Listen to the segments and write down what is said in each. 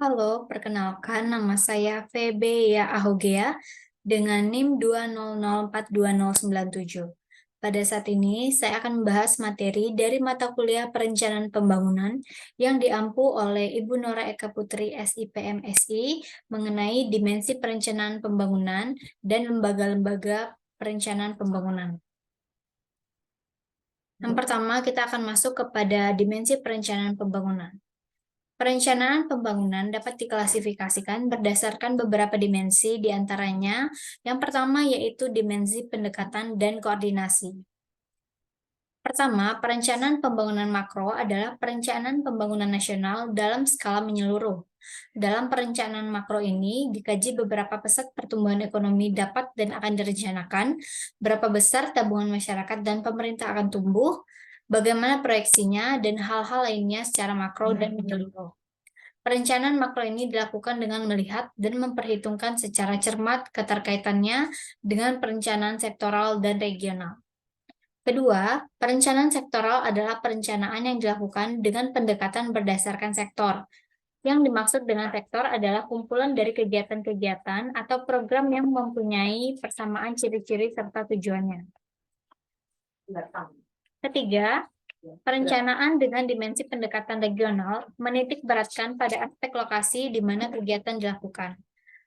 Halo, perkenalkan nama saya Febeya Ahogea dengan NIM 200429097. Pada saat ini, saya akan membahas materi dari mata kuliah Perencanaan Pembangunan yang diampu oleh Ibu Nora Eka Putri SIPM SI mengenai dimensi perencanaan pembangunan dan lembaga-lembaga perencanaan pembangunan. Yang pertama, kita akan masuk kepada dimensi perencanaan pembangunan. Perencanaan pembangunan dapat diklasifikasikan berdasarkan beberapa dimensi, di antaranya yang pertama yaitu dimensi pendekatan dan koordinasi. Pertama, perencanaan pembangunan makro adalah perencanaan pembangunan nasional dalam skala menyeluruh. Dalam perencanaan makro ini, dikaji beberapa pesat pertumbuhan ekonomi dapat dan akan direncanakan, berapa besar tabungan masyarakat dan pemerintah akan tumbuh, bagaimana proyeksinya, dan hal-hal lainnya secara makro dan menyeluruh. Perencanaan makro ini dilakukan dengan melihat dan memperhitungkan secara cermat keterkaitannya dengan perencanaan sektoral dan regional. Kedua, perencanaan sektoral adalah perencanaan yang dilakukan dengan pendekatan berdasarkan sektor. Yang dimaksud dengan sektor adalah kumpulan dari kegiatan-kegiatan atau program yang mempunyai persamaan ciri-ciri serta tujuannya. Ketiga, perencanaan dengan dimensi pendekatan regional menitik beratkan pada aspek lokasi di mana kegiatan dilakukan.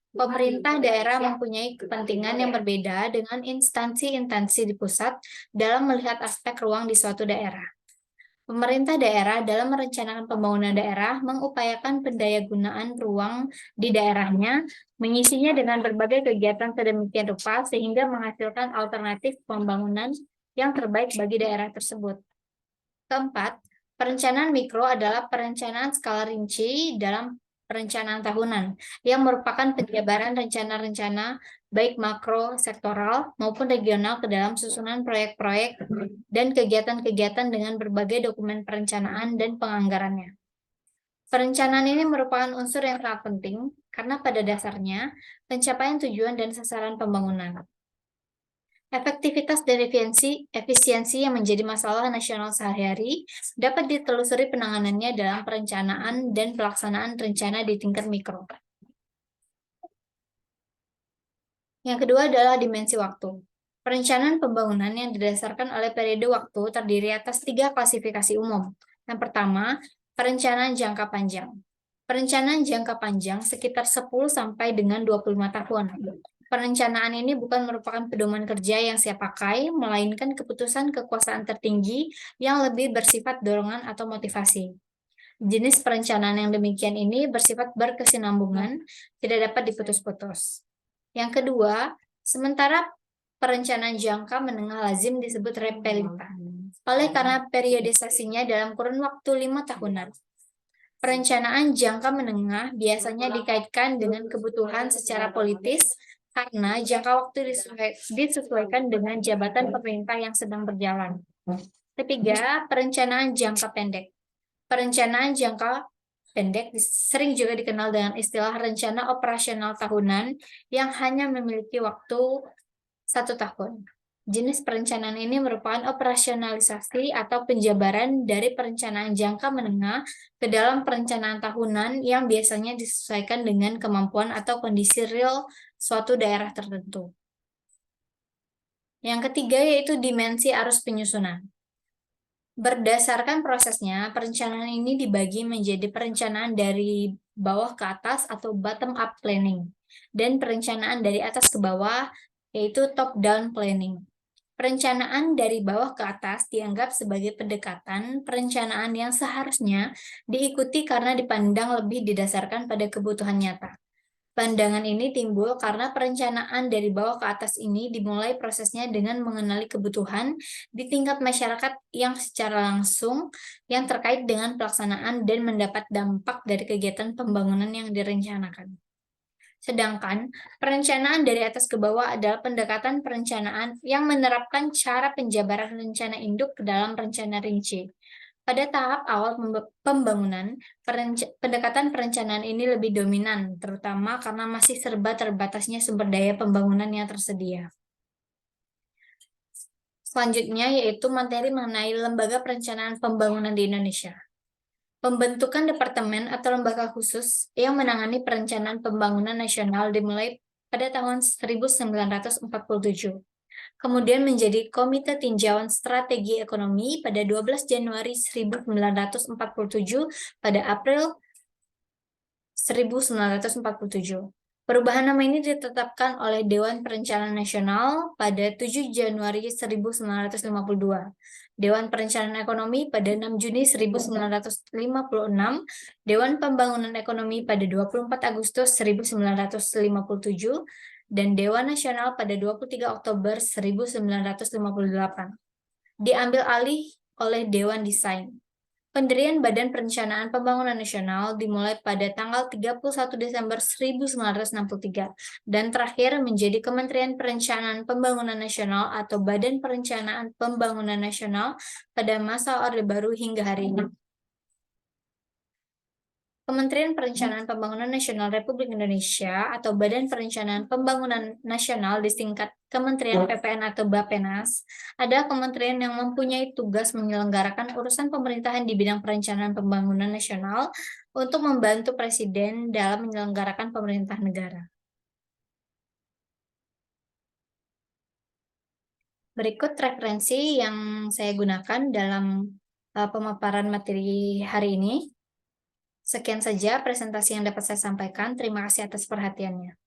Pemerintah daerah mempunyai kepentingan yang berbeda dengan instansi-instansi di pusat dalam melihat aspek ruang di suatu daerah. Pemerintah daerah dalam merencanakan pembangunan daerah mengupayakan pendayagunaan ruang di daerahnya, mengisinya dengan berbagai kegiatan sedemikian rupa sehingga menghasilkan alternatif pembangunan yang terbaik bagi daerah tersebut. Keempat, perencanaan mikro adalah perencanaan skala rinci dalam perencanaan tahunan, yang merupakan penjabaran rencana-rencana baik makro, sektoral, maupun regional ke dalam susunan proyek-proyek dan kegiatan-kegiatan dengan berbagai dokumen perencanaan dan penganggarannya. Perencanaan ini merupakan unsur yang sangat penting, karena pada dasarnya, pencapaian tujuan dan sasaran pembangunan. Efektivitas dan efisiensi yang menjadi masalah nasional sehari-hari dapat ditelusuri penanganannya dalam perencanaan dan pelaksanaan rencana di tingkat mikro. Yang kedua adalah dimensi waktu. Perencanaan pembangunan yang didasarkan oleh periode waktu terdiri atas 3 klasifikasi umum. Yang pertama, perencanaan jangka panjang. Perencanaan jangka panjang sekitar 10 sampai dengan 25 tahun. Perencanaan ini bukan merupakan pedoman kerja yang siap pakai, melainkan keputusan kekuasaan tertinggi yang lebih bersifat dorongan atau motivasi. Jenis perencanaan yang demikian ini bersifat berkesinambungan, tidak dapat diputus-putus. Yang kedua, sementara perencanaan jangka menengah lazim disebut repelita, oleh karena periodisasinya dalam kurun waktu 5 tahunan. Perencanaan jangka menengah biasanya dikaitkan dengan kebutuhan secara politis karena jangka waktu disesuaikan dengan jabatan pemerintah yang sedang berjalan. Ketiga, perencanaan jangka pendek. Perencanaan jangka pendek sering juga dikenal dengan istilah rencana operasional tahunan yang hanya memiliki waktu 1 tahun. Jenis perencanaan ini merupakan operasionalisasi atau penjabaran dari perencanaan jangka menengah ke dalam perencanaan tahunan yang biasanya disesuaikan dengan kemampuan atau kondisi real suatu daerah tertentu. Yang ketiga yaitu dimensi arus penyusunan. Berdasarkan prosesnya, perencanaan ini dibagi menjadi perencanaan dari bawah ke atas atau bottom-up planning, dan perencanaan dari atas ke bawah yaitu top-down planning. Perencanaan dari bawah ke atas dianggap sebagai pendekatan perencanaan yang seharusnya diikuti karena dipandang lebih didasarkan pada kebutuhan nyata. Pandangan ini timbul karena perencanaan dari bawah ke atas ini dimulai prosesnya dengan mengenali kebutuhan di tingkat masyarakat yang secara langsung yang terkait dengan pelaksanaan dan mendapat dampak dari kegiatan pembangunan yang direncanakan. Sedangkan perencanaan dari atas ke bawah adalah pendekatan perencanaan yang menerapkan cara penjabaran rencana induk ke dalam rencana rinci. Pada tahap awal pembangunan, pendekatan perencanaan ini lebih dominan, terutama karena masih serba terbatasnya sumber daya pembangunan yang tersedia. Selanjutnya yaitu materi mengenai Lembaga Perencanaan Pembangunan di Indonesia. Pembentukan departemen atau lembaga khusus yang menangani perencanaan pembangunan nasional dimulai pada tahun 1947. Kemudian menjadi Komite Tinjauan Strategi Ekonomi pada 12 Januari 1947 pada April 1947. Perubahan nama ini ditetapkan oleh Dewan Perencanaan Nasional pada 7 Januari 1952, Dewan Perencanaan Ekonomi pada 6 Juni 1956, Dewan Pembangunan Ekonomi pada 24 Agustus 1957, dan Dewan Nasional pada 23 Oktober 1958. Diambil alih oleh Dewan Desain. Pendirian Badan Perencanaan Pembangunan Nasional dimulai pada tanggal 31 Desember 1963 dan terakhir menjadi Kementerian Perencanaan Pembangunan Nasional atau Badan Perencanaan Pembangunan Nasional pada masa Orde Baru hingga hari ini. Kementerian Perencanaan Pembangunan Nasional Republik Indonesia atau Badan Perencanaan Pembangunan Nasional disingkat Kementerian PPN atau Bappenas adalah kementerian yang mempunyai tugas menyelenggarakan urusan pemerintahan di bidang perencanaan pembangunan nasional untuk membantu Presiden dalam menyelenggarakan pemerintah negara. Berikut referensi yang saya gunakan dalam pemaparan materi hari ini. Sekian saja presentasi yang dapat saya sampaikan. Terima kasih atas perhatiannya.